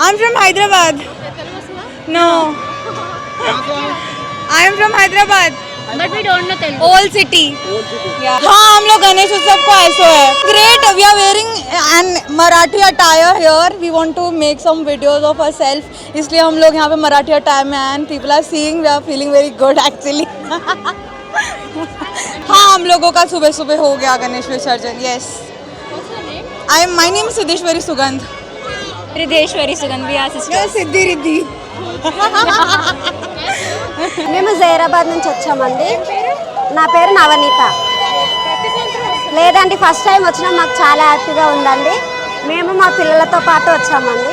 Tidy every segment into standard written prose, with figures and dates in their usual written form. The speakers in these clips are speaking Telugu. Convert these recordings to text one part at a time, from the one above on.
I'm from Hyderabad. No. I am from Hyderabad. But we don't know Telugu. Old city. Yeah. हाँ हम लोग गणेश उत्सव को ऐसे है. Great. We are wearing an Marathi attire here. We want to make some videos of ourselves. इसलिए हम लोग यहाँ पे Marathi attire में हैं. People are seeing. We are feeling very good actually. हाँ हम लोगों का सुबह सुबह हो गया गणेश विसर्जन. Yes. What's your name? My name is Siddheshwari Sugandh. Rideshwari Sugandh. We are sisters. Yes, Siddhi Riddhi. మేము జైరాబాద్ నుంచి వచ్చామండి. నా పేరు నవనీత. లేదండి ఫస్ట్ టైం వచ్చినాం. మాకు చాలా హ్యాపీగా ఉందండి. మేము మా పిల్లలతో పాటు వచ్చామండి.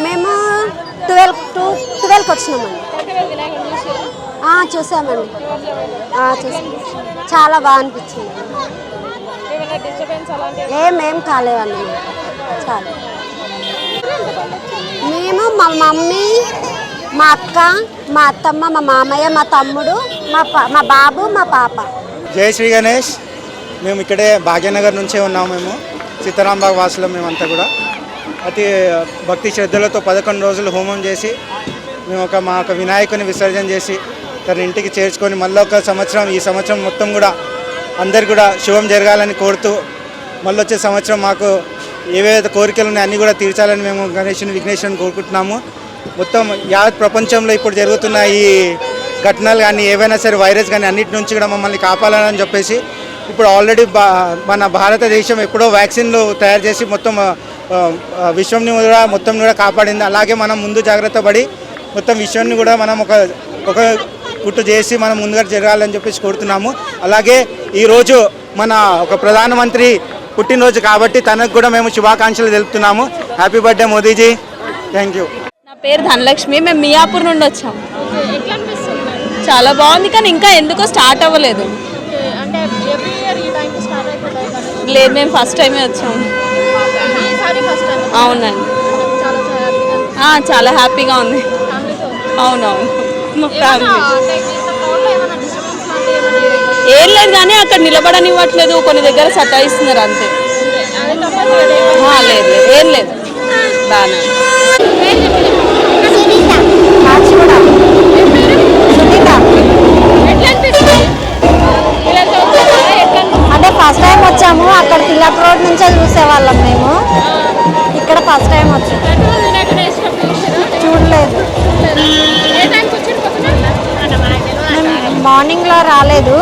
మేము 12కి వచ్చినామండి. చూసామండి. చూసాం. చాలా బాగా అనిపించింది. ఏం కాలేదండి. చాలా మేము మా మమ్మీ, మా అక్క, మా అత్తమ్మ, మా మామయ్య, మా తమ్ముడు, మా బాబు, మా పాప. జై శ్రీ గణేష్. మేము ఇక్కడే భాగ్యనగర్ నుంచే ఉన్నాము. మేము సీతారాంబాగ్ వాసులం. మేమంతా కూడా అతి భక్తి శ్రద్ధలతో 11 రోజులు హోమం చేసి మేము మా ఒక వినాయకుని విసర్జన చేసి తన ఇంటికి చేర్చుకొని మళ్ళీ ఒక సంవత్సరం ఈ సంవత్సరం మొత్తం కూడా అందరు కూడా శుభం జరగాలని కోరుతూ మళ్ళీ వచ్చే సంవత్సరం మాకు ఏవైతే కోరికలు ఉన్నాయో అన్నీ కూడా తీర్చాలని మేము గణేషుని విఘ్నేశ్వరుని కోరుకుంటున్నాము. మొత్తం యావత్ ప్రపంచంలో ఇప్పుడు జరుగుతున్న ఈ ఘటనలు కానీ ఏవైనా సరే వైరస్ కానీ అన్నిటి నుంచి కూడా మమ్మల్ని కాపాడాలని చెప్పేసి ఇప్పుడు ఆల్రెడీ మన భారతదేశం ఎప్పుడో వ్యాక్సిన్లు తయారు చేసి మొత్తం విశ్వంని కూడా మొత్తం కూడా కాపాడింది. అలాగే మనం ముందు జాగ్రత్త పడి మొత్తం విశ్వాన్ని కూడా మనం ఒక గుట్టు చేసి మనం ముందుగా జరగాలని చెప్పేసి కోరుతున్నాము. అలాగే ఈరోజు మన ఒక ప్రధానమంత్రి పుట్టినరోజు కాబట్టి తనకు కూడా మేము శుభాకాంక్షలు తెలుపుతున్నాము. Happy birthday Modiji. Thank you. నా పేరు ధనలక్ష్మి. మేము మియాపూర్ నుండి వచ్చాము. చాలా బాగుంది కానీ ఇంకా ఎందుకో స్టార్ట్ అవ్వలేదు. లేదు మేము ఫస్ట్ టైమే వచ్చాము. అవునండి. చాలా హ్యాపీగా ఉంది. అవునవును. ఏం లేదు కానీ అక్కడ నిలబడనివ్వట్లేదు. కొన్ని దగ్గర సతాయిస్తున్నారు అంతే. లేదు ఏం లేదు. బాగా అంటే ఫస్ట్ టైం వచ్చాము. అక్కడ తిలక్ రోడ్ నుంచే చూసేవాళ్ళం మేము. ఇక్కడ ఫస్ట్ టైం వచ్చాము. చూడలేదు. మార్నింగ్లో రాలేదు.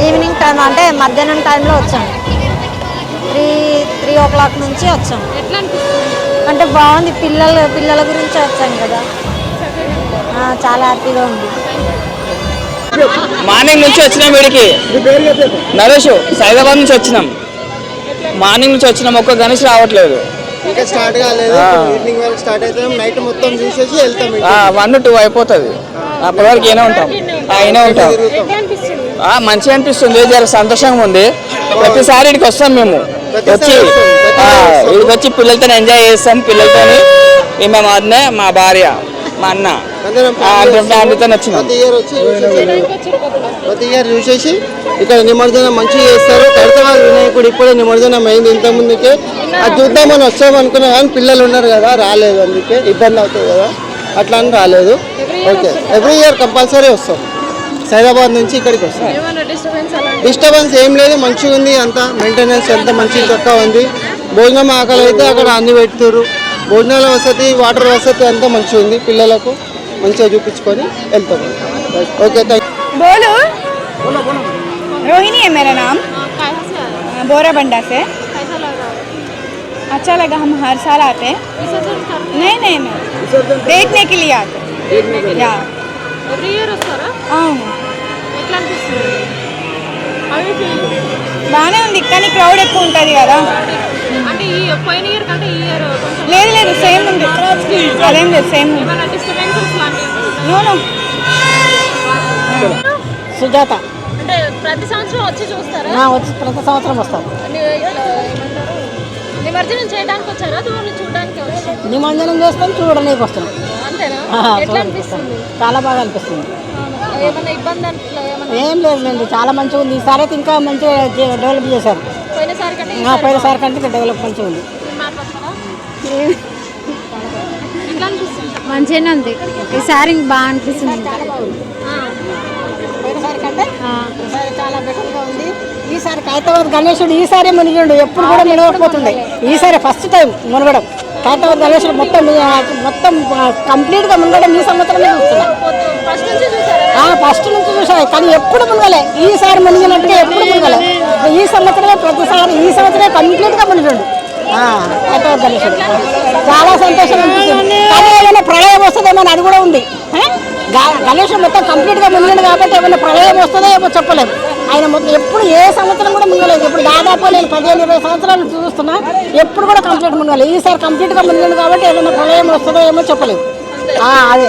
ఈవినింగ్ టైం అంటే మధ్యాహ్నం టైంలో వచ్చాము. 3 o'clock నుంచి వచ్చాము. అంటే బాగుంది. పిల్లల గురించి వచ్చాం కదా. చాలా హ్యాపీగా ఉంది. మార్నింగ్ నుంచి వచ్చినాం. వీడికి నరేష్ సైదాబాద్ నుంచి వచ్చినాం. మార్నింగ్ నుంచి వచ్చినాం. ఒక్క గణేష్ రావట్లేదు. ఇంకా స్టార్ట్ కాలేదు. ఈవినింగ్ వరకు స్టార్ట్ అయితే నైట్ మొత్తం చూసేసి వెళ్తాం. 1 to 2 అయిపోతుంది. అప్పటి వరకు ఈయనే ఉంటాం. మంచిగా అనిపిస్తుంది. జర సంతోషంగా ఉంది. ప్రతిసారి ఇక్కడికి వస్తాం. మేము ఇక్కడికి వచ్చి పిల్లలతో ఎంజాయ్ చేస్తాం. పిల్లలతో మేము అన్నే మా భార్య మా అన్న ఫ్యామిలీతో వచ్చినాం. ప్రతి ఇయర్ చూసేసి ఇక్కడ నిమజ్జనం మంచిగా చేస్తారు. కడతారు వినాయకుడు ఇప్పుడే నిమజ్జనం అయింది. ఇంత ముందుకే అది చూద్దామని వస్తామనుకున్నాం కానీ పిల్లలు ఉన్నారు కదా రాలేదు. అందుకే ఇబ్బంది అవుతుంది కదా అట్లా అని రాలేదు. ఓకే ఎవ్రీ ఇయర్ కంపల్సరీ వస్తాం. సైదాబాద్ నుంచి ఇక్కడికి వస్తాం. డిస్టర్బెన్స్ ఏం లేదు. మంచిగా ఉంది. అంతా మెయింటెనెన్స్ అంతా మంచిగా చక్కగా ఉంది. భోజనం ఆకలి అయితే అక్కడ అన్ని పెడుతున్నారు. భోజనాల వసతి వాటర్ వసతి అంతా మంచిగా ఉంది. పిల్లలకు మంచిగా చూపించుకొని వెళ్తాం. ओके थैंक बोलो रोहिणी है मेरा नाम बोराबंडा से अच्छा लगा हम हर साल आते हैं नहीं देखने के लिए आते हैं బాగానే ఉంది కానీ క్రౌడ్ ఎక్కువ ఉంటుంది కదా లేదు సేమ్ ఉంది అదేం లేదు సేమ్ ఉంది సుజాత అంటే ప్రతి సంవత్సరం వచ్చి చూస్తారా? ప్రతి సంవత్సరం వస్తాం. నిమజ్జనం చేయడానికి వచ్చారా? దూరం చూడడానికి వచ్చారా? నిమజ్జనం చేస్తాం, చూడడానికి వస్తాం. అంతేనా? ఎట్లా అనిపిస్తుంది? చాలా బాగా అనిపిస్తుంది. ఏమైనా ఇబ్బంది ఏం లేదు, చాలా మంచిగా ఉంది. ఈసారి అయితే ఇంకా మంచిగా డెవలప్ చేశారు. పోయినసారి కంటే డెవలప్ మంచిగా ఉంది. మంచిగానే ఉంది ఈసారి బాగా అనిపిస్తుంది ఇంకా. పోయినసారి కంటే ఈసారి చాలా బెటర్గా ఉంది. ఈసారి ఖైరతాబాద్ గణేశుడు ఈసారి మునిగిండు, ఎప్పుడు కూడా మునగకపోతుండే. ఈసారి ఫస్ట్ టైం మునగడం. ఖైరతాబాద్ గణేశుడు మొత్తం కంప్లీట్గా మునగడం ఈ సంవత్సరమే చూస్తున్నా. ఫస్ట్ నుంచి చూసాను కానీ ఎప్పుడు మునగలే. ఈసారి మునిగినట్టుగా ఎప్పుడు మునగలే. ఈ సంవత్సరమే ఈ సంవత్సరమే కంప్లీట్గా మునిగిండు ఖైరతాబాద్ గణేశుడు. చాలా సంతోషం అనిపిస్తుంది. కానీ ఏమైనా ప్రళయం వస్తుందేమో అని అది కూడా ఉంది. గణేశుడు మొత్తం కంప్లీట్గా మునిగిండు కాబట్టి ఏమైనా ప్రళయం వస్తుందో ఏమో చెప్పలేదు. ఆయన మొత్తం ఎప్పుడు ఏ సంవత్సరం కూడా మునగలేదు. ఇప్పుడు దాదాపు నేను 15-20 సంవత్సరాలు చూస్తున్నా, ఎప్పుడు కూడా కంప్లీట్ మునగలేదు. ఈసారి కంప్లీట్గా మునిగిండు కాబట్టి ఏమైనా ప్రళయం వస్తుందో ఏమో చెప్పలేదు. అదే